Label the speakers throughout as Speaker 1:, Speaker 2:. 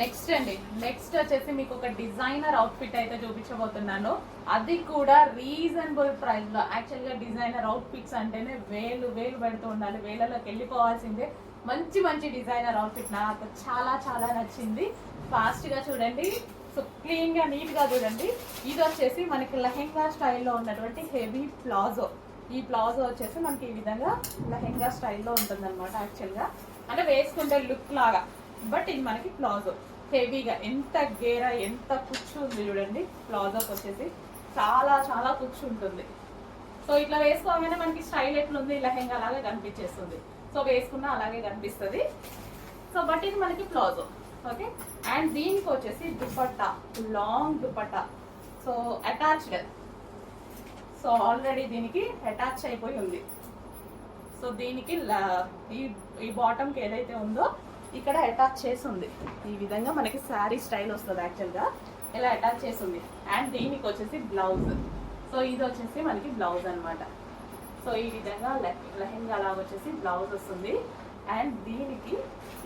Speaker 1: Next అండి, next వచ్చేసి మీకు ఒక డిజైనర్ అవుట్ఫిట్ అయితే చూపించబోతున్నాను. అది కూడా రీజనబుల్ ప్రైస్ లో. యాక్చువల్గా డిజైనర్ అవుట్ఫిట్స్ అంటేనే వేలు వేలు పెడుతూ ఉండాలి, వేలలోకి వెళ్ళిపోవాల్సిందే. మంచి మంచి డిజైనర్ అవుట్ఫిట్ నాకు చాలా చాలా నచ్చింది. ఫాస్ట్గా చూడండి, సో క్లీన్గా నీట్గా చూడండి. ఇది వచ్చేసి మనకి లెహెంగా స్టైల్లో ఉన్నటువంటి హెవీ ప్లాజో. ఈ ప్లాజో వచ్చేసి మనకి ఈ విధంగా లెహెంగా స్టైల్లో ఉంటుంది అనమాట. యాక్చువల్గా అంటే వేసుకుంటే లుక్ లాగా, బట్ ఇది మనకి ప్లాజో హెవీగా. ఎంత గేరా, ఎంత కుచ్చు ఉంది చూడండి. ప్లాజోకి వచ్చేసి చాలా చాలా కుచ్చు ఉంటుంది. సో ఇట్లా వేసుకోగానే మనకి స్టైల్ ఎట్లుంది, లెహెంగా లాగా కనిపించేస్తుంది. సో వేసుకున్నా అలాగే కనిపిస్తుంది. సో బట్ ఇది మనకి ప్లాజో, ఓకే. అండ్ దీనికి వచ్చేసి dupatta, long dupatta. So attached, so already దీనికి అటాచ్ అయిపోయి ఉంది. సో దీనికి ఈ బాటమ్కి ఏదైతే ఉందో ఇక్కడ అటాచ్ చేసి ఉంది. ఈ విధంగా మనకి శారీ స్టైల్ వస్తుంది. యాక్చువల్గా ఇలా అటాచ్ చేసి ఉంది. అండ్ దీనికి వచ్చేసి బ్లౌజ్. సో ఇది వచ్చేసి మనకి బ్లౌజ్ అనమాట. సో ఈ విధంగా లెహెంగా లాగా వచ్చేసి బ్లౌజ్ వస్తుంది. అండ్ దీనికి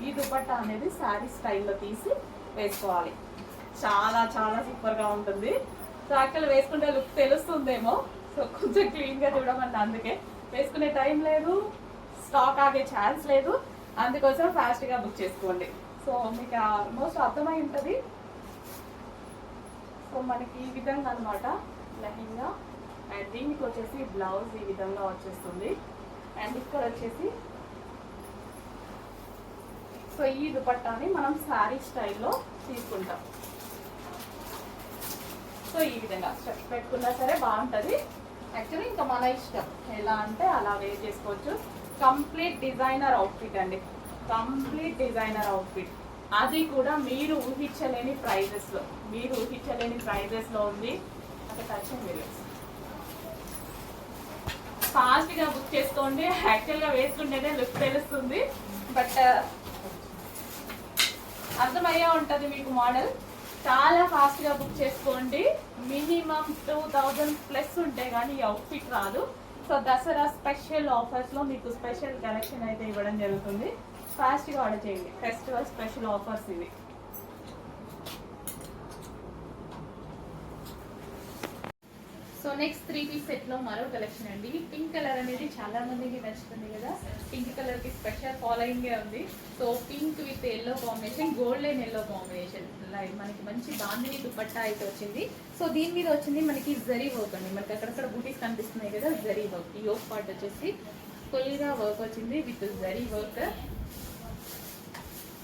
Speaker 1: ఈ దుపట్టా అనేది శారీ స్టైల్లో తీసి వేసుకోవాలి. చాలా చాలా సూపర్గా ఉంటుంది. సో యాక్చువల్ వేసుకుంటే లుక్ తెలుస్తుందేమో. సో కొంచెం క్లీన్గా చూడమన్నా, అందుకే వేసుకునే టైం లేదు, స్టాక్ ఆగే ఛాన్స్ లేదు, అందుకోసం ఫాస్ట్గా బుక్ చేసుకోండి. సో మీకు ఆల్మోస్ట్ అర్థమై ఉంటుంది. సో మనకి ఈ విధంగా అనమాట లెహెంగా. అండ్ దీనికి వచ్చేసి బ్లౌజ్ ఈ విధంగా వచ్చేస్తుంది. అండ్ ఇక్కడ వచ్చేసి సో ఈ దుపట్టాని మనం శారీ స్టైల్లో తీసుకుంటాం. సో ఈ విధంగా స్టెప్స్ పెట్టుకున్నా సరే బాగుంటుంది. యాక్చువల్లీ ఇంకా మన ఇష్టం, ఎలా అంటే అలా వేర్ చేసుకోవచ్చు. కంప్లీట్ డిజైనర్ అవుట్ఫిట్ అండి, కంప్లీట్ డిజైనర్ అవుట్ఫిట్. అది కూడా మీరు ఊహించలేని ప్రైజెస్లో, మీరు ఊహించలేని ప్రైజెస్లో ఉంది. అంటే టచింగ్ వీడియోస్ ఫాస్ట్గా బుక్ చేసుకోండి. యాక్చువల్గా వేసుకుంటేనే లుక్ తెలుస్తుంది, బట్ అర్థమయ్యే ఉంటుంది మీకు మోడల్. చాలా ఫాస్ట్గా బుక్ చేసుకోండి. మినిమం 2000 ప్లస్ ఉంటే కానీ ఈ అవుట్ఫిట్ రాదు. సో దసరా స్పెషల్ ఆఫర్స్లో మీకు స్పెషల్ కలెక్షన్ అయితే ఇవ్వడం జరుగుతుంది. ఫాస్ట్గా ఆర్డర్ చేయండి. ఫెస్టివల్ స్పెషల్ ఆఫర్స్ ఇవి. సో నెక్స్ట్ 3 పీస్ సెట్లో మరో కలెక్షన్ అండి. పింక్ కలర్ అనేది చాలా మందికి నచ్చుతుంది కదా. పింక్ కలర్కి స్పెషల్ ఫాలోయింగే ఉంది. So pink with yellow combination, golden yellow combination, మనకి మంచి బాందిని దుపట్టా అయితే వచ్చింది. సో దీని మీద వచ్చింది మనకి జరీ వర్క్ అండి. మనకి అక్కడక్కడ బూటీస్ కనిపిస్తున్నాయి కదా, జరీ వర్క్. ఈ యోక్ పార్ట్ వచ్చేసి ఫుల్గా వర్క్ వచ్చింది with zari work.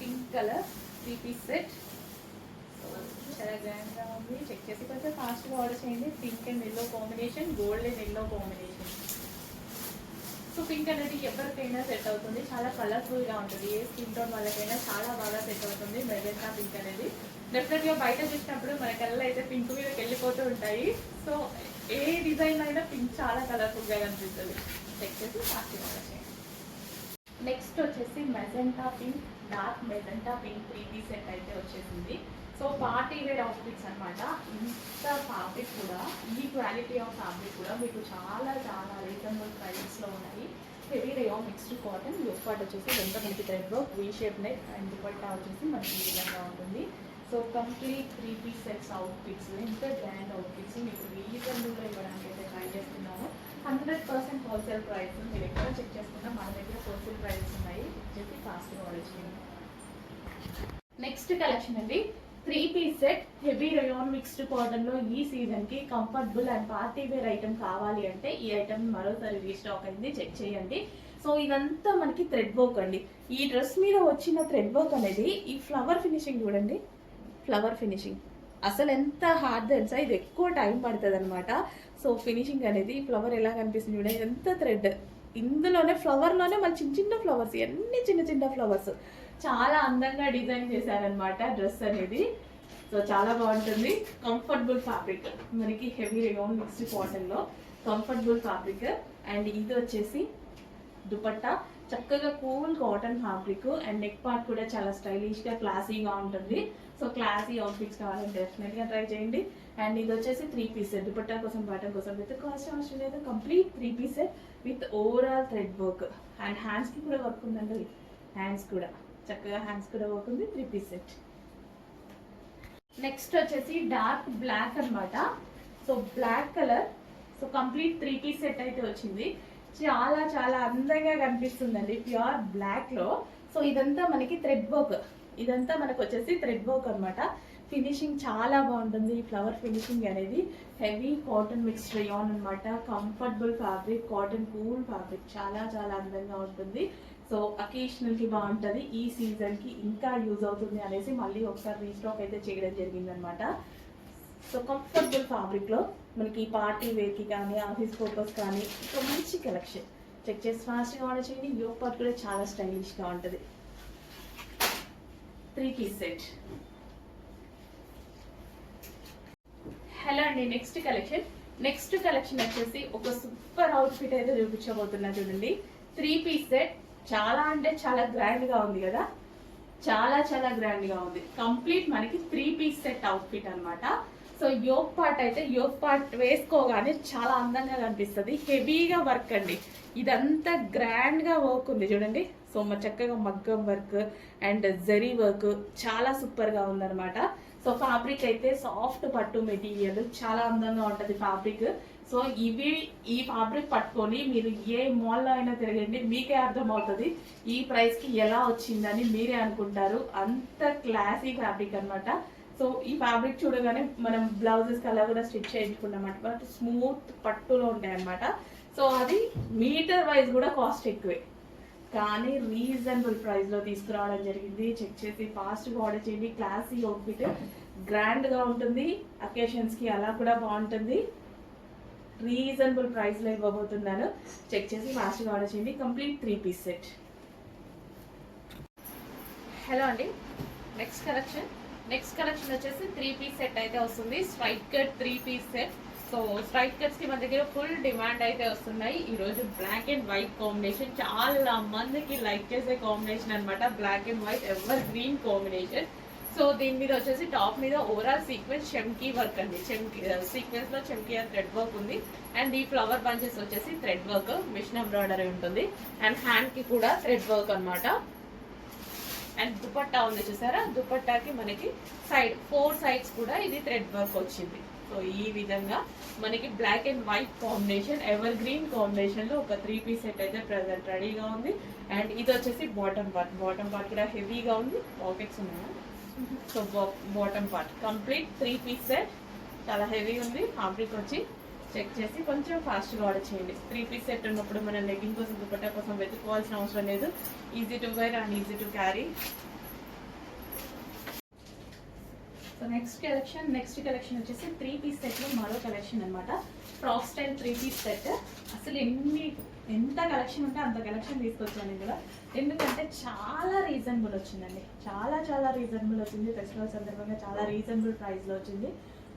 Speaker 1: Pink colour 3 piece set చాలా గ్రాండ్గా ఉంది. చెక్ చేసి కొంచెం ఫాస్ట్గా ఆర్డర్ చేయండి. Pink and yellow combination, gold and yellow combination. So pink అనేది ఎవరికైనా సెట్ అవుతుంది, చాలా కలర్ఫుల్గా ఉంటుంది. ఏ స్కిన్ టోన్ వాళ్ళకైనా చాలా బాగా సెట్ అవుతుంది. మెజెంటా పింక్ అనేది డెఫినెట్గా బయట చూసినప్పుడు మన కళ్ళు అయితే పింక్ మీదకి వెళ్ళిపోతూ ఉంటాయి. సో ఏ డిజైన్ అయినా పింక్ చాలా కలర్ఫుల్గా కనిపిస్తుంది. చెక్ చేసి ఫాస్ట్గా ఆర్డర్ చేయండి. నెక్స్ట్ వచ్చేసి magenta pink, dark magenta pink 3 piece set అయితే వచ్చేసింది. సో పార్టీ వేర్ అవుట్ఫిట్స్ అనమాట. ఇంత ఫ్యాబ్రిక్ కూడా, ఈ క్వాలిటీ ఆఫ్ ఫ్యాబ్రిక్ కూడా మీకు చాలా చాలా రీజనబుల్ ప్రైజెస్లో ఉన్నాయి. Heavy rayon mixed cotton. Yoke part వచ్చేసి వెంట మనకి thread work, V shape neck and dupatta వచ్చేసి మనకి ఈ విధంగా ఉంటుంది. So complete 3 piece sets outfits, ఎంత గ్రాండ్ అవుట్ఫిట్స్ మీకు రీజనబుల్గా ఇవ్వడానికి అయితే ట్రై చేస్తున్నాను. 100% హోల్సేల్ ప్రైస్. మీరు ఎక్కడ చెక్ చేసుకున్నా మన దగ్గర హోల్సేల్ ప్రైజెస్ ఉన్నాయి. చెప్పి ఫాస్ట్గా ఆర్డర్ చేయండి. నెక్స్ట్ కలెక్షన్ అండి, 3 piece set heavy rayon mixed కాటన్లో. ఈ సీజన్కి comfortable and party wear item కావాలి అంటే ఈ ఐటమ్ మరోసారి రీస్టాక్ అయింది, చెక్ చేయండి. సో ఇదంతా మనకి థ్రెడ్ వర్క్ అండి. ఈ డ్రెస్ మీద వచ్చిన థ్రెడ్ వర్క్ అనేది, ఈ ఫ్లవర్ ఫినిషింగ్ చూడండి, ఫ్లవర్ ఫినిషింగ్ అసలు ఎంత హార్డ్ తెలుసా. ఇది ఎక్కువ టైం పడుతుంది అనమాట. సో ఫినిషింగ్ అనేది ఫ్లవర్ ఎలా కనిపిస్తుంది చూడండి, ఎంత థ్రెడ్. ఇందులోనే ఫ్లవర్లోనే మన చిన్న చిన్న ఫ్లవర్స్, ఎన్ని చిన్న చిన్న ఫ్లవర్స్, చాలా అందంగా డిజైన్ చేశారనమాట డ్రెస్ అనేది. సో చాలా బాగుంటుంది. కంఫర్టబుల్ ఫ్యాబ్రిక్ మనకి హెవీ రేయాన్ మిక్స్డ్ కాటన్లో కంఫర్టబుల్ ఫ్యాబ్రిక్. అండ్ ఇది వచ్చేసి దుపట్టా, చక్కగా cool cotton fabric. And neck part కూడా చాలా స్టైలిష్గా క్లాసీగా ఉంటుంది. సో క్లాసీ అవుట్ఫిట్స్ కావాలంటే డెఫినెట్గా ట్రై చేయండి. అండ్ ఇది వచ్చేసి 3 పీస్ సెట్. దుపట్టా కోసం, బాటమ్ కోసం విత్ కాస్ట్ అవసరం లేదు. Complete 3 piece set with overall thread work. And హ్యాండ్స్కి కూడా వర్క్ ఉందండి. హ్యాండ్స్ కూడా చక్కగా, హ్యాండ్స్ కూడా వర్క్ ఉంది. 3 పీస్ సెట్. నెక్స్ట్ వచ్చేసి డార్క్ బ్లాక్ అన్నమాట. So black colour, so complete 3 piece set అయితే వచ్చింది. చాలా చాలా అందంగా కనిపిస్తుందండి ప్యూర్ బ్లాక్ లో. సో ఇదంతా మనకి థ్రెడ్ వర్క్, ఇదంతా మనకు వచ్చేసి థ్రెడ్ వర్క్ అన్నమాట. ఫినిషింగ్ చాలా బాగుంటుంది. ఫ్లవర్ ఫినిషింగ్ అనేది హెవీ కాటన్ మిక్స్ రేయాన్ అన్నమాట. Comfortable fabric, cotton cool fabric, చాలా చాలా అందంగా ఉంటుంది. సో అకేషనల్ కి బాగుంటుంది, ఈ సీజన్ కి ఇంకా యూజ్ అవుతుంది అనేసి మళ్ళీ ఒకసారి రీస్టాక్ అయితే చేయడం జరిగింది అనమాట. సో కంఫర్టబుల్ ఫ్యాబ్రిక్ లో మనకి పార్టీ వేర్ కి కానీ ఆఫీస్ పర్పస్ కానీ ఒక మంచి కలెక్షన్. చెక్ చేసి ఫాస్ట్గా ఆర్డర్ చేయండి. యోగ్ పార్ట్ కూడా చాలా స్టైలిష్ గా ఉంటుంది. 3 పీస్ సెట్. హలో అండి, నెక్స్ట్ కలెక్షన్ వచ్చేసి ఒక సూపర్ అవుట్ఫిట్ అయితే చూపించబోతున్నా చూడండి. 3 పీస్ సెట్. చాలా అంటే చాలా గ్రాండ్ గా ఉంది కదా, చాలా చాలా గ్రాండ్ గా ఉంది. కంప్లీట్ మనకి 3 పీస్ సెట్ అవుట్ఫిట్ అన్నమాట. సో యోగ్ పార్ట్ వేసుకోగానే చాలా అందంగా కనిపిస్తుంది. హెవీగా వర్క్ అండి, ఇదంతా గ్రాండ్ గా వర్క్ ఉంది చూడండి. సో చక్కగా మగ్గం వర్క్ అండ్ జరీ వర్క్ చాలా సూపర్ గా ఉందన్నమాట. సో ఫ్యాబ్రిక్ అయితే సాఫ్ట్ పట్టు మెటీరియల్, చాలా అందంగా ఉంటుంది ఫ్యాబ్రిక్. సో ఈ ఫ్యాబ్రిక్ పట్టుకొని మీరు ఏ మాల్లో అయినా తిరగండి, మీకే అర్థమవుతుంది ఈ ప్రైస్ కి ఎలా వచ్చిందని మీరే అనుకుంటారు. అంత క్లాసీ ఫ్యాబ్రిక్ అన్నమాట. సో ఈ ఫ్యాబ్రిక్ చూడగానే మనం బ్లౌజెస్ అలా కూడా స్టిచ్ చేయించుకున్నాం అనమాట. స్మూత్ పట్టులో ఉంటాయి అనమాట. సో అది మీటర్ వైజ్ కూడా కాస్ట్ ఎక్కువే, కానీ రీజనబుల్ ప్రైస్ లో తీసుకురావడం జరిగింది. చెక్ చేసి ఫాస్ట్ గా ఆర్డర్ చేయండి. క్లాసీ అవుట్ఫిట్, గ్రాండ్ గా ఉంటుంది, అకేషన్స్ కి అలా కూడా బాగుంటుంది. రీజనబుల్ ప్రైస్ లో ఇవ్వబోతున్నాను. చెక్ చేసి ఫాస్ట్ గా ఆర్డర్ చేయండి. Complete 3 piece set. హలో అండి, నెక్స్ట్ కలెక్షన్ వచ్చేసి 3 పీస్ సెట్ అయితే వస్తుంది. Straight cut 3 piece set. So straight cuts కి మన దగ్గర ఫుల్ డిమాండ్ అయితే వస్తున్నాయి. ఈ రోజు బ్లాక్ అండ్ వైట్ కాంబినేషన్ చాలా మందికి లైక్ చేసే కాంబినేషన్ అన్నమాట. Black and white evergreen combination. So దీని మీద వచ్చేసి టాప్ మీద ఓవరాల్ సీక్వెన్స్ చెమ్కీ వర్క్ అండి. సీక్వెన్స్ లో చెమ్కీ థ్రెడ్ వర్క్ ఉంది. అండ్ ఈ ఫ్లవర్ బంచెస్ వచ్చేసి థ్రెడ్ వర్క్, మిషన్ ఎంబ్రాయిడరీ ఉంటుంది. అండ్ హ్యాండ్ కి కూడా థ్రెడ్ వర్క్ అన్నమాట. అండ్ దుపట్టా ఉంది చూసారా, దుపట్టాకి మనకి 4 సైడ్స్ కూడా ఇది థ్రెడ్ వర్క్ వచ్చింది. సో ఈ విధంగా మనకి black and white combination, evergreen combination లో ఒక 3 పీస్ సెట్ అయితే ప్రెసెంట్ రెడీగా ఉంది. అండ్ ఇది వచ్చేసి బాటమ్ పార్ట్ కూడా హెవీగా ఉంది. పాకెట్స్ ఉన్నాయి. So bottom part complete 3 piece set, చాలా హెవీ ఉంది. ఫ్యాబ్రిక్ వచ్చి చెక్ చేసి కొంచెం ఫాస్ట్గా ఆర్డర్ చేయండి. 3 పీస్ సెట్ ఉన్నప్పుడు మనం లెగ్గింగ్ కోసం, దుపట్టా కోసం వెతుక్కోవాల్సిన అవసరం లేదు. Easy to wear and easy to carry. So next collection వచ్చేసి 3 పీస్ సెట్ లో మరో కలెక్షన్ అనమాట. Frock style 3 piece set. అసలు ఎంత కలెక్షన్ ఉంటే అంత కలెక్షన్ తీసుకొచ్చాను ఇందులో. ఎందుకంటే చాలా రీజనబుల్ వచ్చిందండి, చాలా చాలా రీజనబుల్ వచ్చింది. ఫెస్టివల్ సందర్భంగా చాలా రీజనబుల్ ప్రైస్ లో వచ్చింది.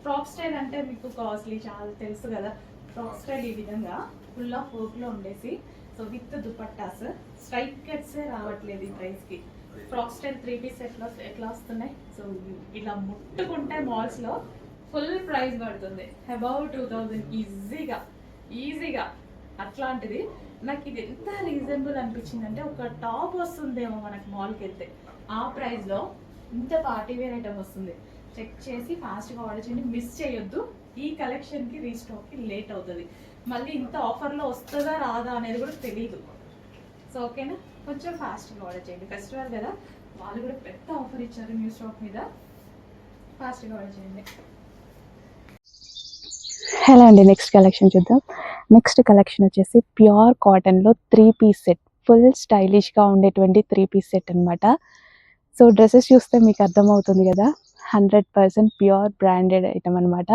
Speaker 1: ఫ్రాక్ స్టైల్ అంటే మీకు కాస్ట్లీ చాలా తెలుసు కదా. ఫ్రాక్ స్టైల్ ఈ విధంగా ఫుల్ ఆఫ్ వర్క్ లో ఉండేసి, so with dupattas, straight cuts రావట్లేదు ఈ ప్రైస్ కి. ఫ్రాక్ స్టైల్ 3 పీస్ ఎట్లా వస్తున్నాయి. సో ఇలా ముట్టుకుంటే మాల్స్ లో ఫుల్ ప్రైస్ పడుతుంది, అబౌవ్ 2000 ఈజీగా. అట్లాంటిది నాకు ఇది ఎంత రీజనబుల్ అనిపించింది అంటే, ఒక టాప్ వస్తుందేమో మనకి మాల్కి వెళ్తే ఆ ప్రైస్ లో ఇంత పార్టీ వేర్ ఐటమ్ వస్తుంది. చెక్ చేసి ఫాస్ట్గా ఆర్డర్ చేయండి, మిస్ చేయొద్దు. ఈ కలెక్షన్కి రీస్టాక్కి లేట్ అవుతుంది. మళ్ళీ ఇంత ఆఫర్లో వస్తుందా రాదా అనేది కూడా తెలియదు. సో ఓకేనా, కొంచెం ఫాస్ట్గా ఆర్డర్ చేయండి. ఫెస్టివల్ కదా, వాళ్ళు కూడా పెద్ద ఆఫర్ ఇచ్చారు న్యూ స్టాక్ మీద. ఫాస్ట్గా ఆర్డర్ చేయండి.
Speaker 2: హలో అండి, నెక్స్ట్ కలెక్షన్ చూద్దాం. నెక్స్ట్ కలెక్షన్ వచ్చేసి ప్యూర్ కాటన్లో 3 పీస్ సెట్, ఫుల్ స్టైలిష్గా ఉండేటువంటి 3 పీస్ సెట్ అనమాట. సో డ్రెస్సెస్ చూస్తే మీకు అర్థమవుతుంది కదా, 100% ప్యూర్ బ్రాండెడ్ ఐటమ్ అనమాట.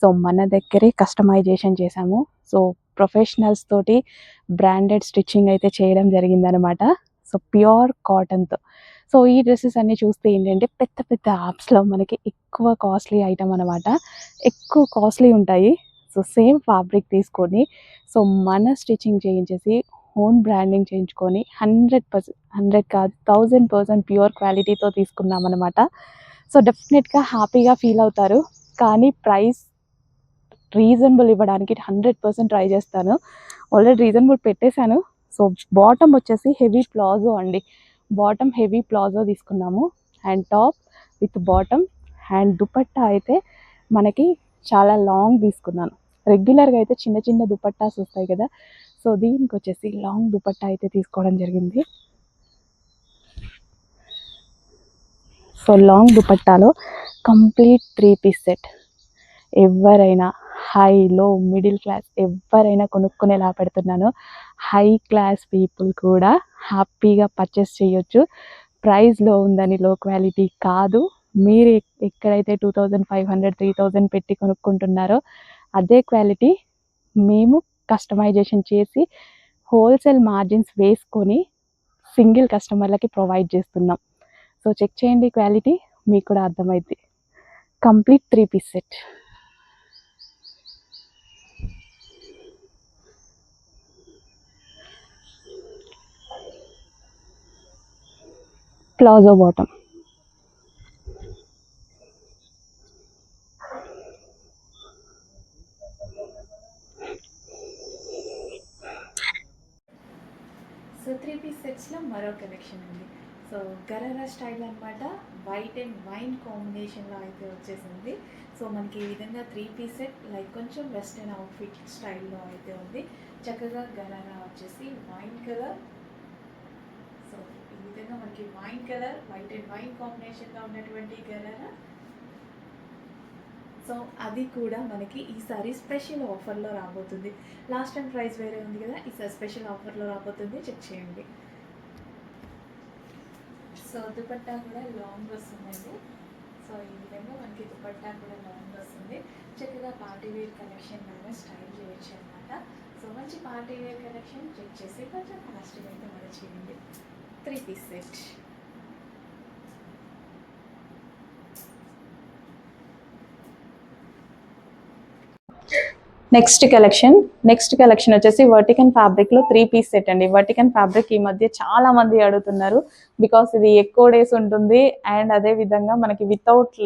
Speaker 2: సో మన దగ్గరే కస్టమైజేషన్ చేసాము. సో ప్రొఫెషనల్స్ తోటి బ్రాండెడ్ స్టిచ్చింగ్ అయితే చేయడం జరిగిందనమాట. సో ప్యూర్ కాటన్తో. సో ఈ డ్రెస్సెస్ అన్నీ చూస్తే ఏంటంటే పెద్ద పెద్ద యాప్స్లో మనకి ఎక్కువ కాస్ట్లీ ఐటమ్ అనమాట, ఎక్కువ కాస్ట్లీ ఉంటాయి. సో సేమ్ ఫ్యాబ్రిక్ తీసుకొని, సో మన స్టిచ్చింగ్ చేయించేసి ఓన్ బ్రాండింగ్ చేయించుకొని 100 కాదు 1000% ప్యూర్ క్వాలిటీతో తీసుకున్నాం అనమాట. సో డెఫినెట్గా హ్యాపీగా ఫీల్ అవుతారు. కానీ ప్రైస్ రీజనబుల్ ఇవ్వడానికి 100% ట్రై చేస్తాను. ఆల్రెడీ రీజనబుల్ పెట్టేశాను. సో బాటమ్ వచ్చేసి హెవీ ప్లాజో అండి, బాటమ్ హెవీ ప్లాజో తీసుకున్నాము. And top with bottom and dupatta అయితే మనకి చాలా లాంగ్ తీసుకున్నాను. రెగ్యులర్గా అయితే చిన్న చిన్న దుపట్టాస్ వస్తాయి కదా, సో దీనికి వచ్చేసి లాంగ్ దుపట్టా అయితే తీసుకోవడం జరిగింది. సో లాంగ్ దుపట్టాలో కంప్లీట్ 3 పీస్ సెట్. ఎవరైనా హై లో మిడిల్ క్లాస్ ఎవరైనా కొనుక్కునేలా పెడుతున్నాను. హై క్లాస్ పీపుల్ కూడా హ్యాపీగా పర్చేస్ చేయొచ్చు. ప్రైస్లో ఉందని లో క్వాలిటీ కాదు. మీరు ఎక్కడైతే 2500 3000 పెట్టి కొనుక్కుంటున్నారో అదే క్వాలిటీ మేము కస్టమైజేషన్ చేసి హోల్సేల్ మార్జిన్స్ వేసుకొని సింగిల్ కస్టమర్లకి ప్రొవైడ్ చేస్తున్నాం. సో చెక్ చేయండి, క్వాలిటీ మీకు కూడా అర్థమైంది. Complete 3 piece set. Palazzo bottom.
Speaker 1: So 3 piece సెట్స్లో మరో కలెక్షన్ అండి. సో గరారా స్టైల్ అనమాట. వైట్ అండ్ వైన్ కాంబినేషన్లో అయితే వచ్చేసింది. సో మనకి ఈ విధంగా 3 పీస్ సెట్ లైక్ కొంచెం వెస్టర్న్ అవుట్ఫిట్ స్టైల్లో అయితే ఉంది. చక్కగా గరారా వచ్చేసి వైన్ కలర్. సో ఈ విధంగా మనకి wine colour, white and wine కాంబినేషన్లో ఉన్నటువంటి గరారా. సో అది కూడా మనకి ఈసారి స్పెషల్ ఆఫర్లో రాబోతుంది. లాస్ట్ టైం ప్రైస్ వేరే ఉంది కదా, ఈసారి స్పెషల్ ఆఫర్లో రాబోతుంది. చెక్ చేయండి. సో దుపట్టా కూడా లాంగ్ వస్తుందండి. సో ఈ విధంగా మనకి దుపట్టా కూడా లాంగ్ వస్తుంది. చక్కగా పార్టీ వేర్ కలెక్షన్ లాగా స్టైల్ చేయొచ్చు అనమాట. సో మంచి పార్టీ వేర్ కలెక్షన్ చెక్ చేసి కొంచెం ఫాస్ట్గా అయితే మనం చేయండి. 3 పీస్ సెట్.
Speaker 2: నెక్స్ట్ కలెక్షన్ వచ్చేసి వర్టికన్ ఫ్యాబ్రిక్లో 3 పీస్ సెట్ అండి. వర్టికన్ ఫ్యాబ్రిక్ ఈ మధ్య చాలా మంది అడుగుతున్నారు, బికాస్ ఇది ఎక్కువ డేస్ ఉంటుంది అండ్ అదే విధంగా మనకి వితౌట్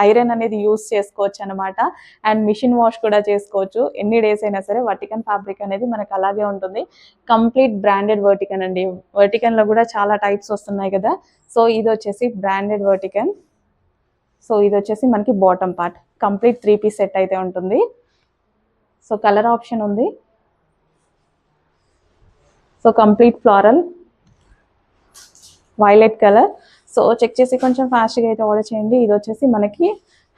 Speaker 2: ఐరన్ అనేది యూస్ చేసుకోవచ్చు అనమాట. అండ్ మిషన్ వాష్ కూడా చేసుకోవచ్చు. ఎన్ని డేస్ అయినా సరే వర్టికన్ ఫ్యాబ్రిక్ అనేది మనకు అలాగే ఉంటుంది. కంప్లీట్ బ్రాండెడ్ వర్టికన్ అండి. వర్టికన్లో కూడా చాలా టైప్స్ వస్తున్నాయి కదా. సో ఇది వచ్చేసి బ్రాండెడ్ వర్టికన్. సో ఇది వచ్చేసి మనకి bottom part. Complete 3 piece set అయితే ఉంటుంది. సో కలర్ ఆప్షన్ ఉంది. So complete floral violet colour. So check చేసి కొంచెం ఫాస్ట్గా అయితే ఆర్డర్ చేయండి. ఇది వచ్చేసి మనకి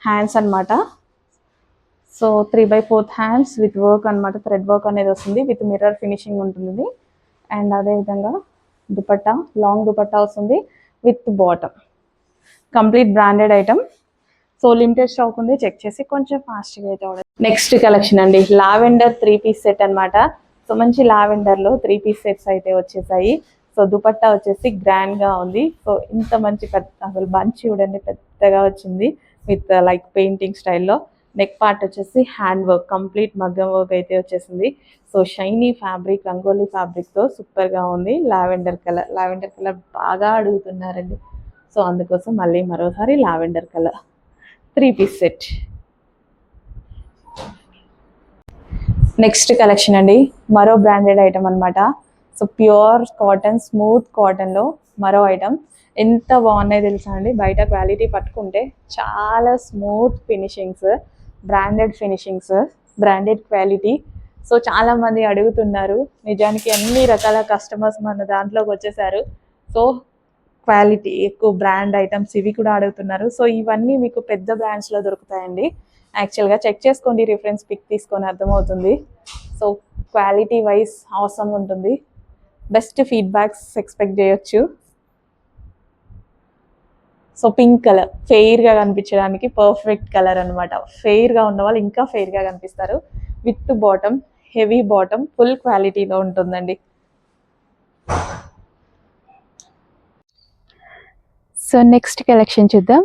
Speaker 2: హ్యాండ్స్ అనమాట. సో 3/4 హ్యాండ్స్ విత్ వర్క్ అనమాట. థ్రెడ్ వర్క్ అనేది వస్తుంది, విత్ మిర్రర్ ఫినిషింగ్ ఉంటుంది. అండ్ అదేవిధంగా దుపట్టా, లాంగ్ దుపట్టా వస్తుంది with bottom. Complete branded item. So limited stock ఉంది, చెక్ చేసి కొంచెం ఫాస్ట్గా అయితే ఆర్డర్. నెక్స్ట్ కలెక్షన్ అండి, లావెండర్ 3 పీస్ సెట్ అనమాట. సో మంచి లావెండర్లో 3 పీస్ సెట్స్ అయితే వచ్చేసాయి. సో దుపట్టా వచ్చేసి గ్రాండ్గా ఉంది. సో ఇంత మంచి పెద్ద అసలు బంచ్ చూడండి, పెద్దగా వచ్చింది విత్ లైక్ పెయింటింగ్ స్టైల్లో. నెక్ పార్ట్ వచ్చేసి హ్యాండ్ వర్క్, కంప్లీట్ మగ్గం వర్క్ అయితే వచ్చేసింది. సో షైనీ ఫ్యాబ్రిక్, రంగోలీ ఫ్యాబ్రిక్తో సూపర్గా ఉంది. లావెండర్ కలర్ బాగా అడుగుతున్నారండి. సో అందుకోసం మళ్ళీ మరోసారి lavender colour 3 piece set. Next collection అండి, మరో బ్రాండెడ్ ఐటమ్ అనమాట. సో ప్యూర్ కాటన్, స్మూత్ కాటన్లో మరో ఐటమ్. ఎంత బాగున్నాయి తెలుసా అండి. బయట క్వాలిటీ పట్టుకుంటే చాలా smooth finishings, branded quality. So చాలామంది అడుగుతున్నారు. నిజానికి అన్ని రకాల కస్టమర్స్ మన దాంట్లోకి వచ్చేసారు. సో క్వాలిటీ ఎక్కువ బ్రాండ్ ఐటమ్స్ ఇవి కూడా అడుగుతున్నారు. సో ఇవన్నీ మీకు పెద్ద బ్రాండ్స్లో దొరుకుతాయండి. యాక్చువల్గా చెక్ చేసుకోండి, రిఫరెన్స్ పిక్ తీసుకొని అర్థమవుతుంది. సో క్వాలిటీ వైజ్ అవసరం ఉంటుంది. బెస్ట్ ఫీడ్బ్యాక్స్ ఎక్స్పెక్ట్ చేయొచ్చు. సో పింక్ కలర్ ఫెయిర్గా కనిపించడానికి పర్ఫెక్ట్ కలర్ అనమాట. ఫెయిర్గా ఉన్న వాళ్ళు ఇంకా ఫెయిర్గా కనిపిస్తారు. With bottom, heavy bottom, full క్వాలిటీలో ఉంటుందండి. సో నెక్స్ట్ కలెక్షన్ చూద్దాం.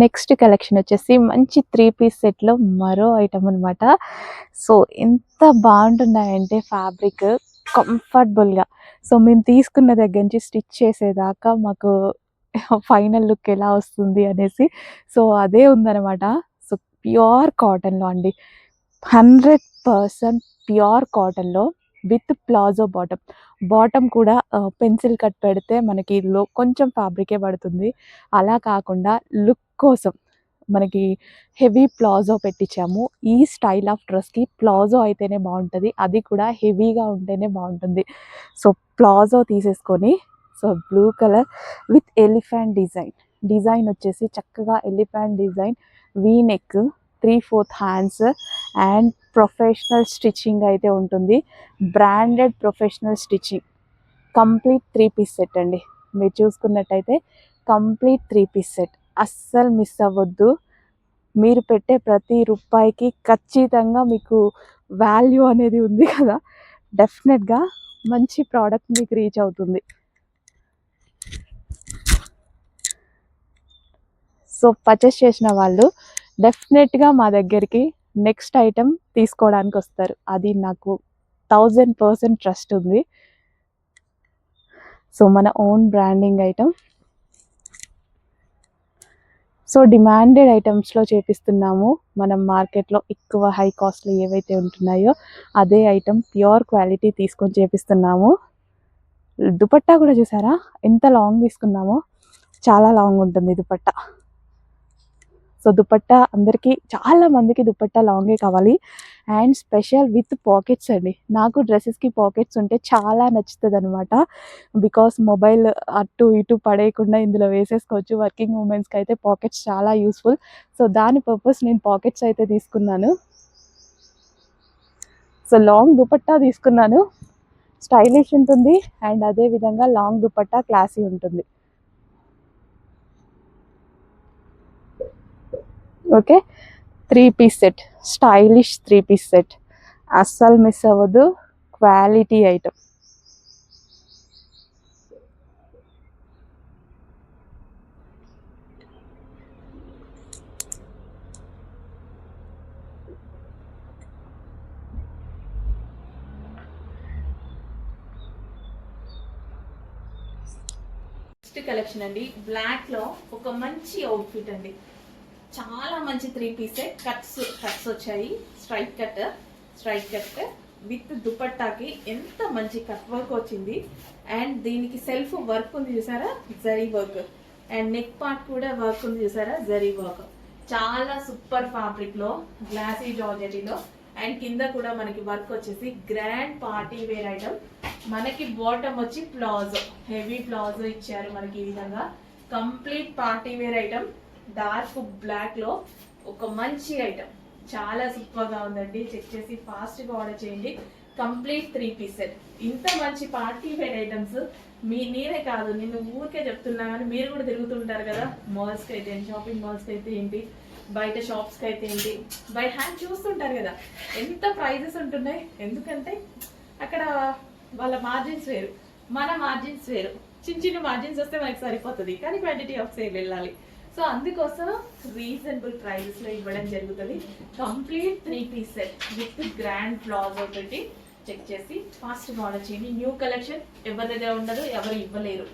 Speaker 2: నెక్స్ట్ కలెక్షన్ వచ్చేసి మంచి 3 పీస్ సెట్లో మరో ఐటమ్ అనమాట. సో ఎంత బాగుంటున్నాయంటే ఫ్యాబ్రిక్ కంఫర్టబుల్గా. సో మేము తీసుకున్న దగ్గర నుంచి స్టిచ్ చేసేదాకా మాకు ఫైనల్ లుక్ ఎలా వస్తుంది అనేసి, సో అదే ఉందన్నమాట. సో ప్యూర్ కాటన్లో అండి, 100% ప్యూర్ కాటన్లో విత్ ప్లాజో బాటమ్ కూడా పెన్సిల్ కట్ పెడితే మనకి కొంచెం ఫ్యాబ్రికే పడుతుంది. అలా కాకుండా లుక్ కోసం మనకి హెవీ ప్లాజో పెట్టించాము. ఈ స్టైల్ ఆఫ్ డ్రెస్కి ప్లాజో అయితేనే బాగుంటుంది, అది కూడా హెవీగా ఉంటేనే బాగుంటుంది. సో ప్లాజో తీసేసుకొని, so blue colour with elephant design వచ్చేసి చక్కగా elephant design, V neck, 3/4 hands and professional stitching అయితే ఉంటుంది. Branded professional stitching, complete 3 piece set అండి. మీరు చూసుకున్నట్టయితే కంప్లీట్ 3 పీస్ సెట్, అస్సలు మిస్ అవ్వద్దు. మీరు పెట్టే ప్రతి రూపాయికి ఖచ్చితంగా మీకు వాల్యూ అనేది ఉంది కదా, డెఫినెట్గా మంచి ప్రోడక్ట్ మీకు రీచ్ అవుతుంది. సో పర్చేస్ చేసిన వాళ్ళు డెఫినెట్గా మా దగ్గరికి నెక్స్ట్ ఐటెం తీసుకోవడానికి వస్తారు, అది నాకు 1000% ట్రస్ట్ ఉంది. సో మన own branding item, so demanded ఐటమ్స్లో చేపిస్తున్నాము. మనం మార్కెట్లో ఎక్కువ హై కాస్ట్లో ఏవైతే ఉంటున్నాయో అదే ఐటమ్ ప్యూర్ క్వాలిటీ తీసుకొని చేపిస్తున్నాము. దుపట్టా కూడా చూసారా ఎంత లాంగ్ తీసుకున్నామో, చాలా లాంగ్ ఉంటుంది దుపట్టా. సో దుపట్టా అందరికీ, చాలా మందికి దుపట్టా లాంగే కావాలి అండ్ స్పెషల్ విత్ పాకెట్స్ అండి. నాకు డ్రెస్సెస్కి పాకెట్స్ ఉంటే చాలా నచ్చుతుంది అనమాట. బికాస్ మొబైల్ అటు ఇటు పడేయకుండా ఇందులో వేసేసుకోవచ్చు. వర్కింగ్ ఉమెన్స్కి అయితే పాకెట్స్ చాలా యూస్ఫుల్. సో దాని పర్పస్ నేను పాకెట్స్ అయితే తీసుకున్నాను. సో లాంగ్ దుపట్టా తీసుకున్నాను, స్టైలిష్ ఉంటుంది అండ్ అదేవిధంగా లాంగ్ దుపట్టా క్లాసీ ఉంటుంది. Okay, 3 piece set, stylish 3 piece set, అస్సలు మిస్ అవ్వదు, క్వాలిటీ ఐటమ్.
Speaker 1: నెక్స్ట్ కలెక్షన్ అండి, బ్లాక్ లో ఒక మంచి అవుట్ఫిట్ అండి, చాలా మంచి 3 పీస్ సెట్. కట్స్ వచ్చాయి, స్ట్రైట్ కట్ విత్ దుపట్టాకి ఎంత మంచి కట్ వర్క్ వచ్చింది అండ్ దీనికి సెల్ఫ్ వర్క్ ఉంది చూసారా, zari work, and neck part కూడా వర్క్ ఉంది చూసారా, జరీ వర్క్. చాలా సూపర్ ఫ్యాబ్రిక్ లో, గ్లాసీ జార్జెటీలో, అండ్ కింద కూడా మనకి వర్క్ వచ్చేసి గ్రాండ్ పార్టీ వేర్ ఐటమ్. మనకి బాటమ్ వచ్చి ప్లాజో, హెవీ ప్లాజో ఇచ్చారు మనకి. ఈ విధంగా complete party wear item, dark black లో ఒక మంచి ఐటమ్, చాలా సూపర్ గా ఉందండి. చెక్ చేసి ఫాస్ట్ గా ఆర్డర్ చేయండి. Complete 3 piece set. ఇంత మంచి పార్టీ వేర్ ఐటమ్స్ నేనే కాదు, నేను ఊరికే చెప్తున్నా కానీ మీరు కూడా తిరుగుతుంటారు కదా, మాల్స్కి అయితే, షాపింగ్ మాల్స్కి అయితే ఏంటి, బయట షాప్స్కి అయితే ఏంటి, బై హ్యాండ్ చూస్తుంటారు కదా ఎంత ప్రైజెస్ ఉంటున్నాయి. ఎందుకంటే అక్కడ వాళ్ళ మార్జిన్స్ వేరు, మన మార్జిన్స్ వేరు. చిన్న మార్జిన్స్ వస్తే మనకి సరిపోతుంది, కానీ క్వాంటిటీ ఆఫ్ సేల్ వెళ్ళాలి. సో అందుకోసం రీజనబుల్ ప్రైజెస్ లో ఇవ్వడం జరుగుతుంది. Complete 3 piece set with grand palazzo పెట్టి చెక్ చేసి ఫాస్ట్ గా ఆర్డర్ చేయండి. న్యూ కలెక్షన్ ఎవరి దగ్గర ఉండదు, ఎవరు ఇవ్వలేరు.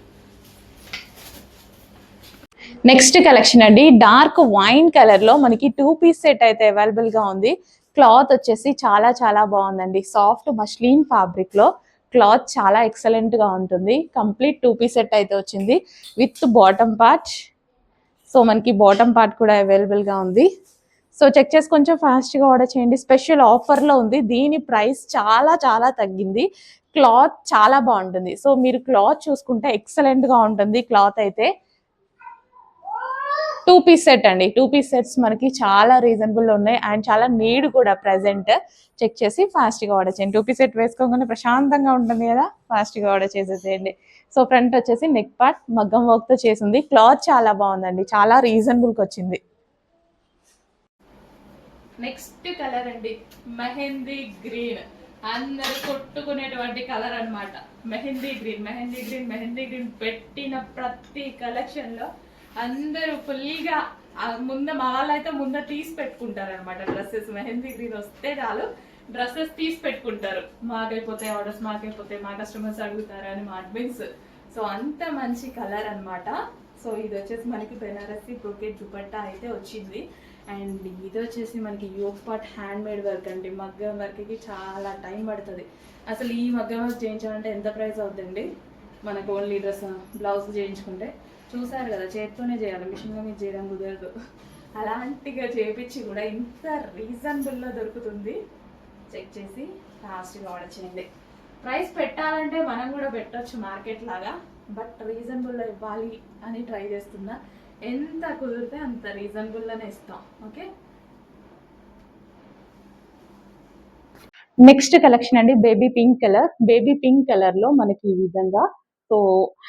Speaker 2: నెక్స్ట్ కలెక్షన్ అండి, డార్క్ వైన్ కలర్ లో మనకి 2 పీస్ సెట్ అయితే అవైలబుల్ గా ఉంది. క్లాత్ వచ్చేసి చాలా చాలా బాగుందండి, సాఫ్ట్ మస్లిన్ ఫ్యాబ్రిక్ లో క్లాత్ చాలా ఎక్సలెంట్ గా ఉంటుంది. కంప్లీట్ 2 పీస్ సెట్ అయితే వచ్చింది విత్ బాటమ్ పార్ట్. సో మనకి బాటమ్ పార్ట్ కూడా అవైలబుల్గా ఉంది. సో చెక్ చేసి కొంచెం ఫాస్ట్గా ఆర్డర్ చేయండి. స్పెషల్ ఆఫర్లో ఉంది, దీని ప్రైస్ చాలా చాలా తగ్గింది. క్లాత్ చాలా బాగుంటుంది. సో మీరు క్లాత్ చూసుకుంటే ఎక్సలెంట్గా ఉంటుంది. క్లాత్ అయితే 2 పీస్ సెట్ అండి, 2 పీస్ సెట్స్ మనకి చాలా రీజనబుల్ ఉన్నాయి అండ్ చాలా నీడ్ కూడా ప్రెసెంట్. చెక్ చేసి ఫాస్ట్గా ఆర్డర్ చేయండి. 2 పీస్ సెట్ వేసుకోగానే ప్రశాంతంగా ఉంటుంది కదా, ఫాస్ట్గా ఆర్డర్ చేసేసేయండి. సో ఫ్రంట్ వచ్చేసి నెక్ పార్ట్ మగ్గం వర్క్ తో చేసింది. క్లాత్ చాలా బాగుందండి, చాలా రీజనబుల్ కి వచ్చింది.
Speaker 1: నెక్స్ట్ కలర్ అండి, మెహందీ గ్రీన్, అందరు కొట్టుకునేటువంటి కలర్ అన్నమాట. మెహందీ గ్రీన్ పెట్టిన ప్రతి కలెక్షన్ లో అందరూ ఫుల్గా ముందు, మా వాళ్ళు అయితే ముందు తీసి పెట్టుకుంటారు అనమాట డ్రెస్సెస్. మెహందీ గ్రీన్ వస్తే చాలు డ్రెస్సెస్ తీసి పెట్టుకుంటారు, మాకైపోతే ఆర్డర్స్, మాకైపోతే మా కస్టమర్స్ అడుగుతారు అని మా అడ్మిన్స్. సో అంత మంచి కలర్ అన్నమాట. సో ఇది వచ్చేసి మనకి బెనారసి బ్రోకెట్ దుపట్టా అయితే వచ్చింది అండ్ ఇది వచ్చేసి మనకి yoke part hand made work అండి. మగ్గం వర్క్కి చాలా టైం పడుతుంది. అసలు ఈ మగ్గం వర్క్ చేయించాలంటే ఎంత ప్రైస్ అవుతుందండి మనకు? ఓన్లీ డ్రెస్ బ్లౌజ్ చేయించుకుంటే చూసారు కదా, చేతితోనే చేయాలి, మిషన్లో మీరు చేయడం కుదరదు. అలాంటిగా చేపించి కూడా ఇంత రీజనబుల్లో దొరుకుతుంది. చెక్ చేసి ఫాస్ట్గా ఆర్డర్ చేయండి. ప్రైస్ పెట్టాలంటే మనం కూడా పెట్టొచ్చు మార్కెట్ లాగా, బట్ రీజనబుల్లో ఇవ్వాలి అని ట్రై చేస్తున్నా. ఎంత కుదిరితే అంత రీజనబుల్లోనే ఇస్తాం. ఓకే,
Speaker 2: నెక్స్ట్ కలెక్షన్ అండి baby pink colour. Baby pink colour లో మనకి ఈ విధంగా సో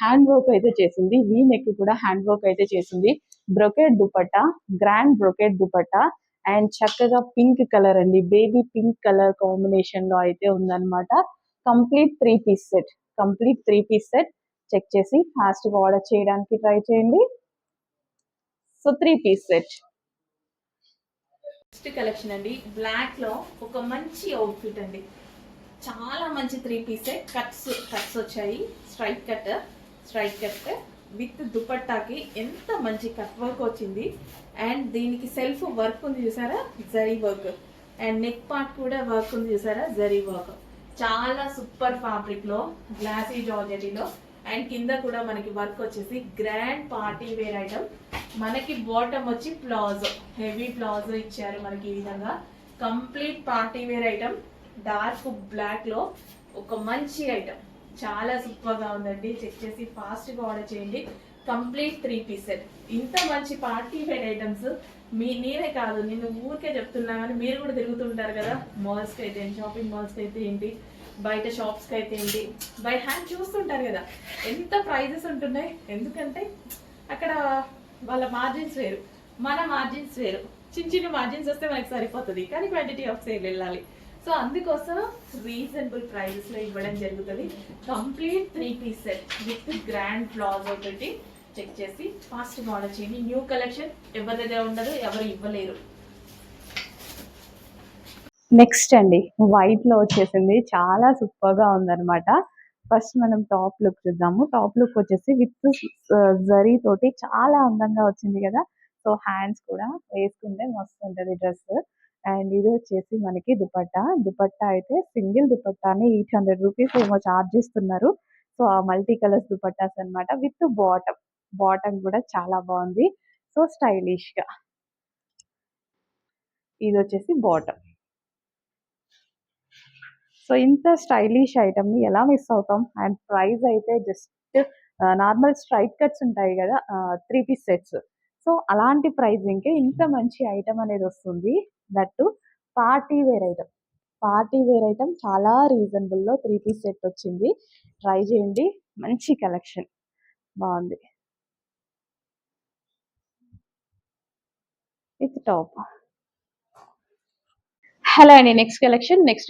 Speaker 2: హ్యాండ్ వర్క్ అయితే చేసింది, వీ నెక్ కూడా హ్యాండ్ వర్క్ అయితే చేసింది. Brocade dupatta, grand brocade dupatta and చక్కగా పింక్ కలర్ అండి, బేబీ పింక్ కలర్ కాంబినేషన్ లో అయితే ఉందన్నమాట. Complete 3-piece set, complete 3-piece set. Check చేసి ఫాస్ట్ గా ఆర్డర్ చేయడానికి ట్రై చేయండి. So 3-piece set.
Speaker 1: Next collection అండి బ్లాక్ లో ఒక మంచి అవుట్ఫిట్ అండి, చాలా మంచి 3-piece సెట్. కట్స్ వచ్చాయి, స్ట్రైట్ కట్ విత్ దుపట్టాకి ఎంత మంచి కట్ వర్క్ వచ్చింది. అండ్ దీనికి సెల్ఫ్ వర్క్ ఉంది చూసారా, zari work. And neck part కూడా వర్క్ ఉంది చూసారా, జరీ వర్క్. చాలా సూపర్ ఫ్యాబ్రిక్ లో, గ్లాసీ జార్జెటీలో. అండ్ కింద కూడా మనకి వర్క్ వచ్చేసి గ్రాండ్ పార్టీ వేర్ ఐటమ్. మనకి బాటమ్ వచ్చి ప్లాజో, హెవీ ప్లాజో ఇచ్చారు మనకి ఈ విధంగా. Complete party wear item, dark black లో ఒక మంచి ఐటమ్, చాలా సూపర్ గా ఉందండి. చెక్ చేసి ఫాస్ట్ గా ఆర్డర్ చేయండి. Complete 3-piece set. ఇంత మంచి పార్టీ వేర్ ఐటమ్స్ నేనే కాదు, నేను ఊరికే చెప్తున్నా కానీ మీరు కూడా తిరుగుతుంటారు కదా, మాల్స్కి అయితే ఏంటి, షాపింగ్ మాల్స్కి అయితే ఏంటి, బయట షాప్స్కి అయితే ఏంటి, బై హ్యాండ్ చూస్తుంటారు కదా ఎంత ప్రైజెస్ ఉంటున్నాయి. ఎందుకంటే అక్కడ వాళ్ళ మార్జిన్స్ వేరు, మన మార్జిన్స్ వేరు. చిన్న మార్జిన్స్ వస్తే మనకి సరిపోతుంది, కానీ క్వాంటిటీ ఆఫ్ సేల్ వెళ్ళాలి. సో అందుకోసం రీజనబుల్ ప్రైజెస్ లో ఇవ్వడం జరుగుతుంది. Complete 3-piece set with grand palazzo ఒకటి. చెక్ చేసి ఫాస్ట్ గా ఆర్డర్ చేయండి. న్యూ కలెక్షన్ ఎవరి దగ్గర ఉండదు, ఎవరు ఇవ్వలేరు.
Speaker 2: నెక్స్ట్ అండి వైట్ లో వచ్చేసింది, చాలా సూపర్ గా ఉందన్నమాట. ఫస్ట్ మనం టాప్ లుక్ చూద్దాము. టాప్ లుక్ వచ్చేసి విత్ జరీ తోటి చాలా అందంగా వచ్చింది కదా. సో హ్యాండ్స్ కూడా వేసుకుంటే మస్తు ఉంటది డ్రెస్. అండ్ ఇది వచ్చేసి మనకి దుపట్టా అయితే సింగిల్ దుపట్టాని 800 రూపీస్ ఏమో చార్జ్ చేస్తున్నారు. సో ఆ మల్టీ కలర్స్ దుపట్టాస్ అన్నమాట. విత్ బాటమ్ కూడా చాలా బాగుంది, సో స్టైలిష్ గా. ఇది వచ్చేసి బాటమ్. సో ఇంత స్టైలిష్ ఐటమ్ ని ఎలా మిస్ అవుతాం. అండ్ ప్రైస్ అయితే జస్ట్ నార్మల్ స్ట్రైట్ కట్స్ ఉంటాయి కదా 3-piece సెట్స్, సో అలాంటి ప్రైజింగ్ కి ఇంత మంచి ఐటమ్ అనేది వస్తుంది. దట్టు పార్టీ వేర్ ఐటమ్ చాలా రీజనబుల్ లో 3-piece సెట్ వచ్చింది. ట్రై చేయండి, మంచి కలెక్షన్, బాగుంది విత్ టాప్. హలో అండి, నెక్స్ట్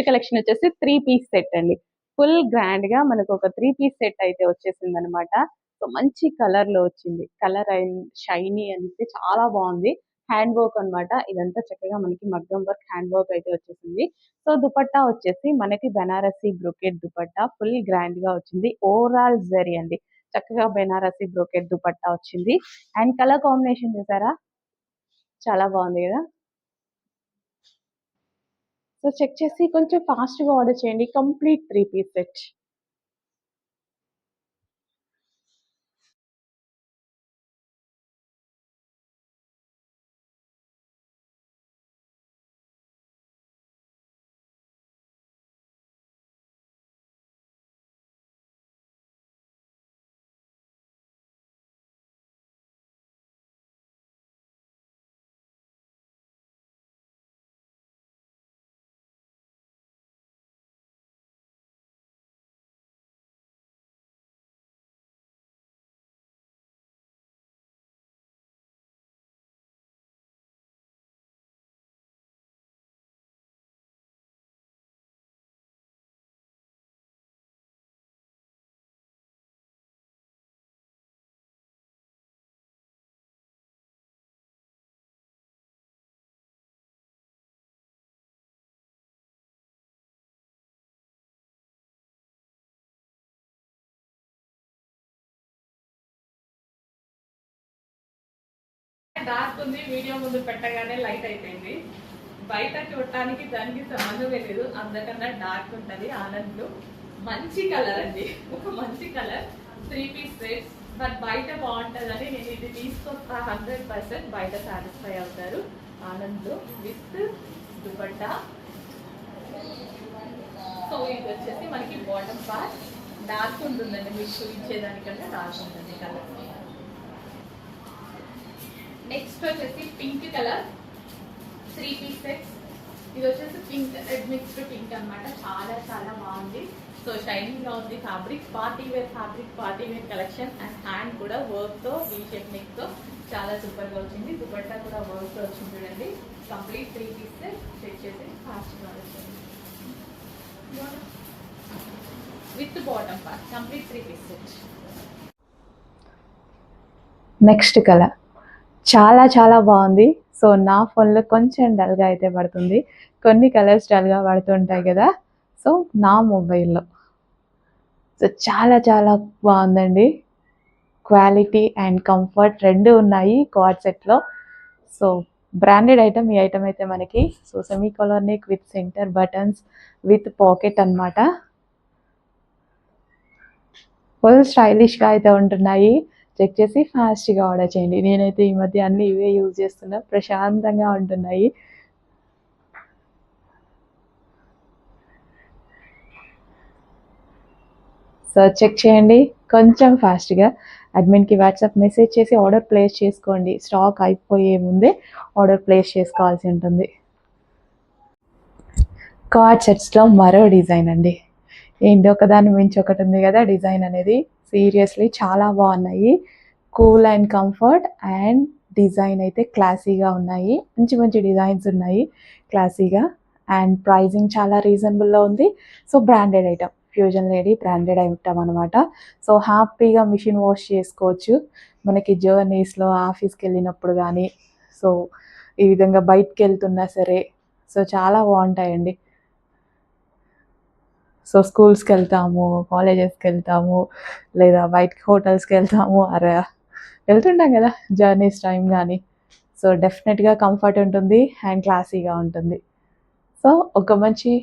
Speaker 2: కలెక్షన్ వచ్చేసి 3-piece సెట్ అండి. ఫుల్ గ్రాండ్ గా మనకు ఒక 3-piece సెట్ అయితే వచ్చేసింది అనమాట. సో మంచి కలర్ లో వచ్చింది, కలర్ అండ్ షైనీ అనేది చాలా బాగుంది. హ్యాండ్ వర్క్ అన్నమాట, ఇదంతా చక్కగా మనకి మగ్గం వర్క్ హ్యాండ్ వర్క్ అయితే వచ్చేసింది. సో దుపట్టా వచ్చేసి మనకి Banarasi brocade dupatta, full grand గా వచ్చింది. ఓవరాల్ జరీ అండి, చక్కగా బెనారసీ బ్రొకెట్ దుపట్టా వచ్చింది. అండ్ కలర్ కాంబినేషన్ చూసారా, చాలా బాగుంది కదా. సో చెక్ చేసి కొంచెం ఫాస్ట్ గా ఆర్డర్ చేయండి. Complete 3-piece set.
Speaker 1: డార్క్ ఉంది, వీడియో ముందు పెట్టగానే లైట్ అయిపోయింది. బయట చూడటానికి దానికి సంబంధమే లేదు, అందకన్నా డార్క్ ఉంటుంది. ఆనంద్ బ్లూ మంచి కలర్ అండి, ఒక మంచి కలర్. 3-piece సెట్స్ బట్ బయట బాగుంటుందని నేను ఇది తీసుకొస్తా. 100% బయట సాటిస్ఫై అవుతారు. ఆనంద్ విత్ దుపట్టా. సో ఇది వచ్చేసి మనకి బాటమ్ పార్ట్ డార్క్ ఉంటుందండి, మీకు చూపించేదానికంటే డార్క్ ఉంటుంది కలర్. నెక్స్ట్ వచ్చేసి పింక్ కలర్ 3 పీస్ సెట్స్. ఇది వచ్చేసి పింక్ రెడ్ మిక్స్డ్ పింక్ అనమాట. చాలా చాలా బాగుంది. సో షైనింగ్ గా ఉంది fabric. Party wear fabric, party wear collection. And hand కూడా వర్క్ తో, వీ షేప్ నెక్ తో చాలా సూపర్ గా వచ్చింది. దుపట్టా కూడా వర్క్ తో వచ్చింది చూడండి. Complete 3 piece set. చెక్ చేసి ఫాస్ట్ గా వచ్చింది with bottom part. Complete 3 piece set.
Speaker 2: Next colour చాలా చాలా బాగుంది. సో నా ఫోన్లో కొంచెం డల్గా అయితే పడుతుంది, కొన్ని కలర్స్ డల్గా పడుతుంటాయి కదా. సో నా మొబైల్లో సో చాలా చాలా బాగుందండి. క్వాలిటీ అండ్ కంఫర్ట్ రెండు ఉన్నాయి కార్డ్ సెట్లో. So branded item. ఈ ఐటమ్ అయితే మనకి so semi colour neck with center buttons with pocket అనమాట. ఫుల్ స్టైలిష్గా అయితే ఉంటున్నాయి. చెక్ చేసి ఫాస్ట్గా ఆర్డర్ చేయండి. నేనైతే ఈ మధ్య అన్ని ఇవే యూజ్ చేస్తున్నా, ప్రశాంతంగా ఉంటున్నాయి. సో చెక్ చేయండి కొంచెం ఫాస్ట్గా. అడ్మిన్కి వాట్సాప్ మెసేజ్ చేసి ఆర్డర్ ప్లేస్ చేసుకోండి. స్టాక్ అయిపోయే ముందే ఆర్డర్ ప్లేస్ చేసుకోవాల్సి ఉంటుంది. కార్డ్ సెట్స్లో మరో డిజైన్ అండి. ఏంటి ఒకదాని మించి ఒకటి ఉంది కదా డిజైన్ అనేది. సీరియస్లీ చాలా బాగున్నాయి. Cool and comfort and design అయితే క్లాసీగా ఉన్నాయి. మంచి మంచి డిజైన్స్ ఉన్నాయి క్లాసీగా. అండ్ ప్రైజింగ్ చాలా రీజనబుల్లో ఉంది. So branded item, fusion lady branded item అనమాట. సో హ్యాపీగా మిషన్ వాష్ చేసుకోవచ్చు. మనకి జర్నీస్లో ఆఫీస్కి వెళ్ళినప్పుడు కానీ, సో ఈ విధంగా బయటకు వెళ్తున్నా సరే సో చాలా బాగుంటాయండి. సో స్కూల్స్కి వెళ్తాము, కాలేజెస్కి వెళ్తాము, లేదా బయటకి హోటల్స్కి వెళ్తాము, అరే వెళ్తుంటాం కదా జర్నీస్ టైం కానీ. సో డెఫినెట్గా కంఫర్ట్ ఉంటుంది అండ్ క్లాసీగా ఉంటుంది. సో ఒక మంచి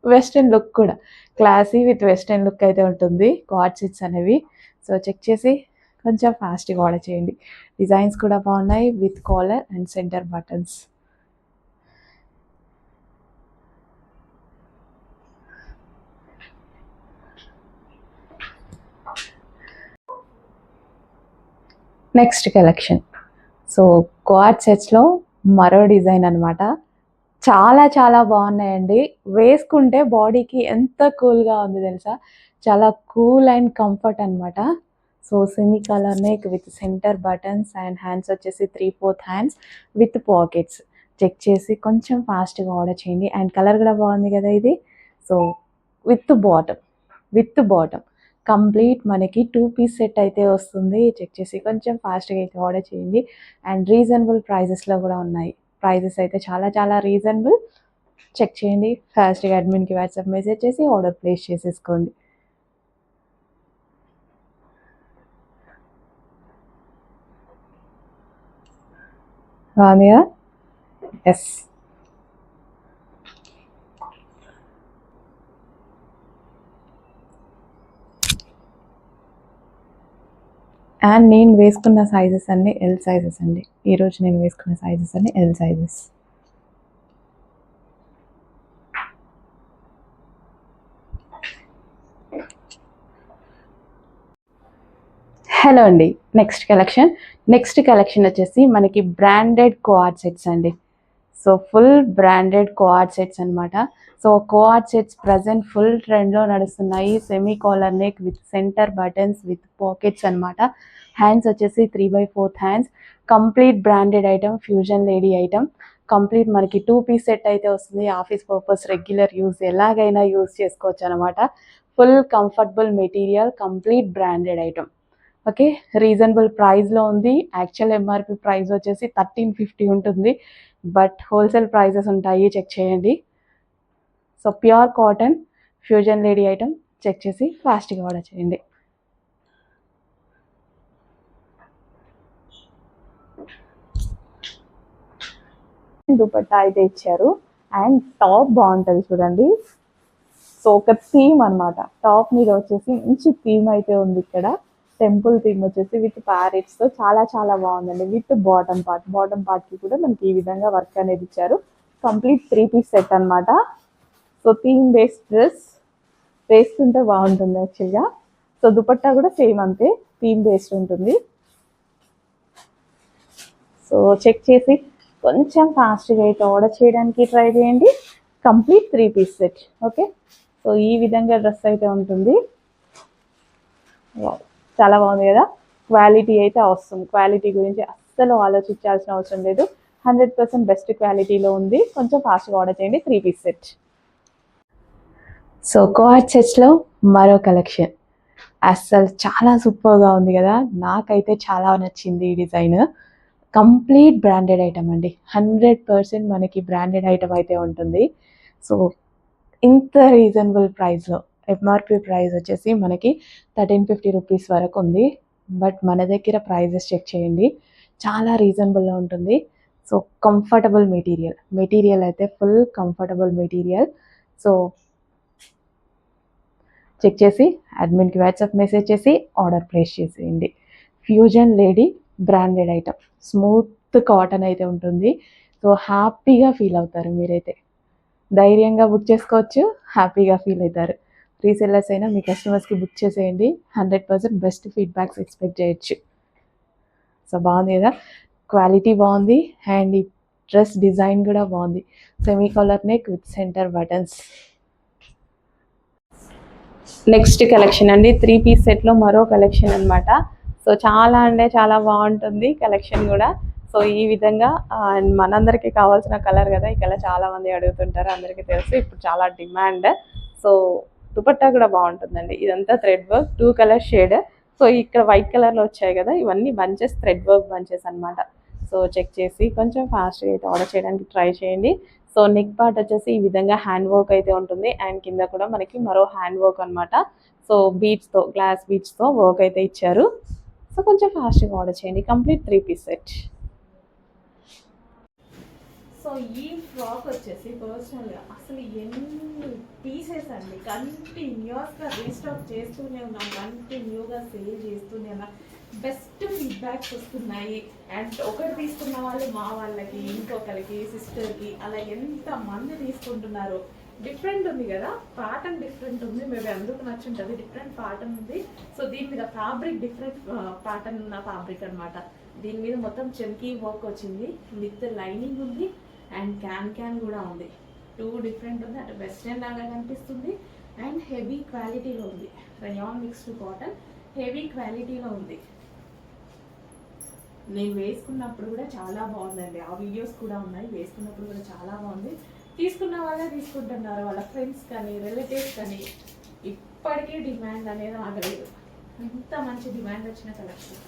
Speaker 2: వెస్ట్రన్ లుక్ కూడా, క్లాసీ విత్ వెస్ట్రన్ లుక్ అయితే ఉంటుంది కార్డ్ సెట్స్ అనేవి. సో చెక్ చేసి కొంచెం ఫాస్ట్గా ఆర్డర్ చేయండి. డిజైన్స్ కూడా బాగున్నాయి with collar and center buttons. Next collection so co-ord సెట్స్లో మరో డిజైన్ అనమాట. చాలా చాలా బాగున్నాయండి. వేసుకుంటే బాడీకి ఎంత కూల్గా ఉంది తెలుసా. చాలా కూల్ అండ్ కంఫర్ట్ అనమాట. So semi colour neck with center buttons and hands వచ్చేసి 3/4 హ్యాండ్స్ విత్ పాకెట్స్. చెక్ చేసి కొంచెం ఫాస్ట్గా ఆర్డర్ చేయండి. అండ్ కలర్ కూడా బాగుంది కదా ఇది. సో విత్ బాటమ్ కంప్లీట్ మనకి 2 పీస్ సెట్ అయితే వస్తుంది. చెక్ చేసి కొంచెం ఫాస్ట్గా అయితే ఆర్డర్ చేయండి. అండ్ రీజనబుల్ ప్రైజెస్లో కూడా ఉన్నాయి. ప్రైజెస్ అయితే చాలా చాలా రీజనబుల్. చెక్ చేయండి ఫాస్ట్గా. అడ్మిన్కి వాట్సాప్ మెసేజ్ చేసి ఆర్డర్ ప్లేస్ చేసేసుకోండి. బాగుందిగా. ఎస్. అండ్ నేను వేసుకున్న సైజెస్ అన్నీ ఎల్ సైజెస్ అండి. ఈరోజు నేను వేసుకున్న సైజెస్ అన్నీ ఎల్ సైజెస్. హలో అండి. నెక్స్ట్ కలెక్షన్ వచ్చేసి మనకి బ్రాండెడ్ కోఆర్డ్ సెట్స్ అండి. So full branded co-ord sets అనమాట. So co-ord sets present full ట్రెండ్లో నడుస్తున్నాయి. Semi collar neck with center buttons with pockets అనమాట. హ్యాండ్స్ వచ్చేసి 3/4 hands. Complete branded item, fusion lady item. Complete మనకి 2 piece set అయితే వస్తుంది. Office purpose, regular use ఎలాగైనా use చేసుకోవచ్చు అనమాట. Full comfortable material, complete branded item. Okay, reasonable ప్రైస్లో ఉంది. యాక్చువల్ ఎంఆర్పి ప్రైస్ వచ్చేసి 1350 ఉంటుంది, బట్ హోల్సేల్ ప్రైజెస్ ఉంటాయి. చెక్ చేయండి. So pure cotton fusion lady item. Check చేసి ఫాస్ట్గా ఆర్డర్ చేయండి. దుపట్టా అయితే ఇచ్చారు. అండ్ టాప్ బాగుంటుంది చూడండి. సో ఒక థీమ్ అనమాట. టాప్ మీద వచ్చేసి మంచి థీమ్ అయితే ఉంది ఇక్కడ. టెంపుల్ థీమ్ వచ్చేసి విత్ ప్యారెట్స్ తో చాలా చాలా బాగుందండి. విత్ బాటమ్ పార్ట్ కి కూడా మనకి ఈ విధంగా వర్క్ అనేది ఇచ్చారు. కంప్లీట్ 3 పీస్ సెట్ అన్నమాట. సో థీమ్ బేస్డ్ డ్రెస్ వేసుకుంటే బాగుంటుంది యాక్చువల్గా. సో దుపట్టా కూడా సేమ్ అంతే థీమ్ బేస్డ్ ఉంటుంది. సో చెక్ చేసి కొంచెం ఫాస్ట్గా అయితే ఆర్డర్ చేయడానికి ట్రై చేయండి. Complete 3 piece set. Okay, so ఈ విధంగా డ్రెస్ అయితే ఉంటుంది. చాలా బాగుంది కదా. క్వాలిటీ అయితే అవసరం. క్వాలిటీ గురించి అస్సలు ఆలోచించాల్సిన అవసరం లేదు. 100% బెస్ట్ క్వాలిటీలో ఉంది. కొంచెం ఫాస్ట్గా ఆర్డర్ చేయండి. 3 పీస్ సెట్. సో కోఆర్డ్ సెట్స్లో మరో కలెక్షన్ అస్సలు చాలా సూపర్గా ఉంది కదా. నాకైతే చాలా నచ్చింది ఈ డిజైన్. కంప్లీట్ బ్రాండెడ్ ఐటమ్ అండి. 100% మనకి బ్రాండెడ్ ఐటమ్ అయితే ఉంటుంది. సో ఇంత రీజనబుల్ ప్రైస్లో ఎంఆర్పి ప్రైస్ వచ్చేసి మనకి 1350 రూపీస్ వరకు ఉంది. బట్ మన దగ్గర ప్రైజెస్ చెక్ చేయండి, చాలా రీజనబుల్లో ఉంటుంది. సో కంఫర్టబుల్ మెటీరియల్ అయితే full comfortable material. So check చేసి అడ్మిన్కి వాట్సాప్ మెసేజ్ చేసి ఆర్డర్ ప్లేస్ చేసేయండి. Fusion lady branded item, smooth cotton అయితే ఉంటుంది. సో హ్యాపీగా ఫీల్ అవుతారు మీరైతే. ధైర్యంగా బుక్ చేసుకోవచ్చు, హ్యాపీగా ఫీల్ అవుతారు. రీసెల్లర్స్ అయినా మీ కస్టమర్స్కి బుక్ చేసేయండి. 100% బెస్ట్ ఫీడ్బ్యాక్స్ ఎక్స్పెక్ట్ చేయొచ్చు. సో బాగుంది కదా, క్వాలిటీ బాగుంది అండ్ ఈ డ్రెస్ డిజైన్ కూడా బాగుంది. Semi colour neck with center buttons. Next collection అండి 3 పీస్ సెట్లో మరో కలెక్షన్ అనమాట. సో చాలా అంటే చాలా బాగుంటుంది కలెక్షన్ కూడా. సో ఈ విధంగా మనందరికీ కావాల్సిన కలర్ కదా, ఈ కలర్ చాలా మంది అడుగుతుంటారు, అందరికీ తెలుసు, ఇప్పుడు చాలా డిమాండ్. సో దుపట్టా కూడా బాగుంటుందండి. ఇదంతా thread work, 2 colour shade. So ఇక్కడ వైట్ కలర్లో వచ్చాయి కదా, ఇవన్నీ బంచెస్, థ్రెడ్ వర్క్ బంచెస్ అనమాట. సో చెక్ చేసి కొంచెం ఫాస్ట్గా అయితే ఆర్డర్ చేయడానికి ట్రై చేయండి. సో నెక్ పార్ట్ వచ్చేసి ఈ విధంగా హ్యాండ్ వర్క్ అయితే ఉంటుంది అండ్ కింద కూడా మనకి మరో హ్యాండ్ వర్క్ అనమాట. సో బీడ్స్తో, గ్లాస్ బీడ్స్తో వర్క్ అయితే ఇచ్చారు. సో కొంచెం ఫాస్ట్గా ఆర్డర్ చేయండి. Complete 3 piece set.
Speaker 1: సో ఈ ఫ్రాక్ వచ్చేసి పర్సనల్గా అసలు ఎన్ని పీసెస్ అండి, కంటిన్యూస్గా రీస్టాక్ చేస్తూనే ఉన్నాం, కంటిన్యూగా సేల్ చేస్తూనే ఉన్నాం. బెస్ట్ ఫీడ్బ్యాక్స్ వస్తున్నాయి. అండ్ ఒకటి తీసుకున్న వాళ్ళు మా వాళ్ళకి, ఇంకొకరికి, సిస్టర్కి, అలా ఎంతమంది తీసుకుంటున్నారు. డిఫరెంట్ ఉంది కదా, ప్యాటర్న్ డిఫరెంట్ ఉంది. మేము అందరికి నచ్చుంటుంది, డిఫరెంట్ ప్యాటర్న్ ఉంది. సో దీని మీద ఫ్యాబ్రిక్ డిఫరెంట్ ప్యాటర్న్ ఉన్న ఫ్యాబ్రిక్ అనమాట. దీని మీద మొత్తం చెంకీ వర్క్ వచ్చింది, విత్ లైనింగ్ ఉంది అండ్ క్యాన్ కూడా ఉంది. 2 డిఫరెంట్ ఉంది. అటు వెస్ట్రన్ లాగా కనిపిస్తుంది అండ్ హెవీ క్వాలిటీలో ఉంది. రయాన్ మిక్స్డ్ కాటన్ హెవీ క్వాలిటీలో ఉంది. నేను వేసుకున్నప్పుడు కూడా చాలా బాగుందండి. ఆ వీడియోస్ కూడా ఉన్నాయి, వేసుకున్నప్పుడు కూడా చాలా బాగుంది. తీసుకున్న వాళ్ళే తీసుకుంటున్నారు, వాళ్ళ ఫ్రెండ్స్ కానీ రిలేటివ్స్ కానీ. ఇప్పటికీ డిమాండ్ అనేది ఆగలేదు. ఇంత మంచి డిమాండ్ వచ్చిన కలెక్షన్.